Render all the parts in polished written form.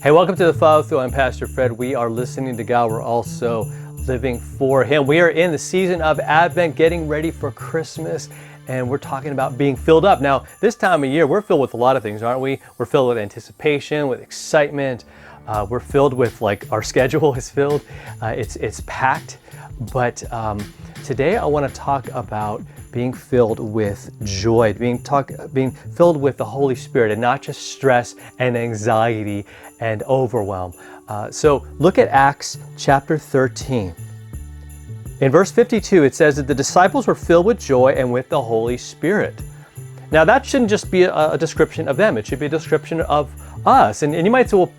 Hey, welcome to the Follow Through. I'm Pastor Fred. We are listening to God. We're also living for Him. We are in the season of Advent, getting ready for Christmas, and we're talking about being filled up. Now, this time of year, we're filled with a lot of things, aren't we? We're filled with anticipation, with excitement. We're filled with, our schedule is filled. It's packed. But today I want to talk about being filled with joy, being filled with the Holy Spirit, and not just stress and anxiety and overwhelm. So look at Acts chapter 13. In verse 52, it says that the disciples were filled with joy and with the Holy Spirit. Now that shouldn't just be a description of them. It should be a description of us. And you might say, well,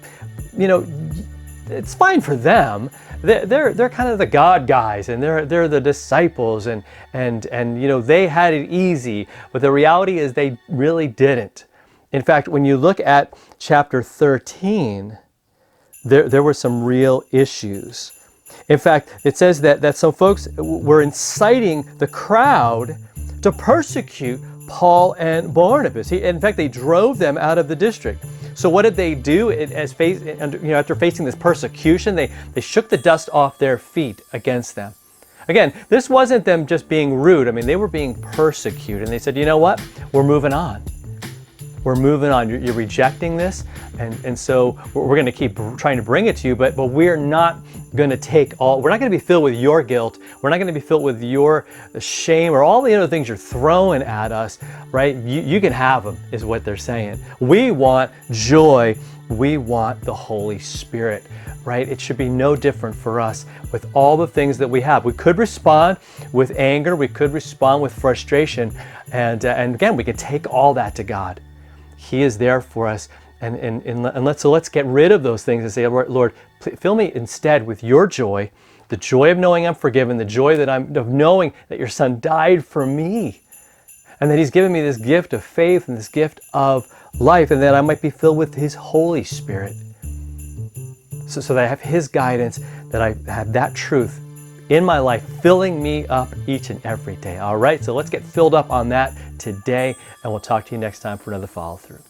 it's fine for them. They're kind of the God guys, and they're the disciples, and they had it easy. But the reality is they really didn't. In fact, when you look at chapter 13, there were some real issues. In fact, it says that some folks were inciting the crowd to persecute Paul and Barnabas. In fact, they drove them out of the district. So what did they do after facing this persecution? They shook the dust off their feet against them. Again, this wasn't them just being rude. I mean, they were being persecuted. And they said, you know what? We're moving on. We're moving on. You're rejecting this. And so we're going to keep trying to bring it to you, but we're not going to we're not going to be filled with your guilt. We're not going to be filled with your shame or all the other things you're throwing at us, right? You can have them, is what they're saying. We want joy. We want the Holy Spirit, right? It should be no different for us with all the things that we have. We could respond with anger. We could respond with frustration. And again, we can take all that to God. He is there for us. And let's get rid of those things and say, Lord, fill me instead with your joy, the joy of knowing I'm forgiven, the joy of knowing that your Son died for me, and that He's given me this gift of faith and this gift of life, and that I might be filled with His Holy Spirit, so that I have His guidance, that I have that truth in my life filling me up each and every day. All right, so let's get filled up on that today, and we'll talk to you next time for another follow through.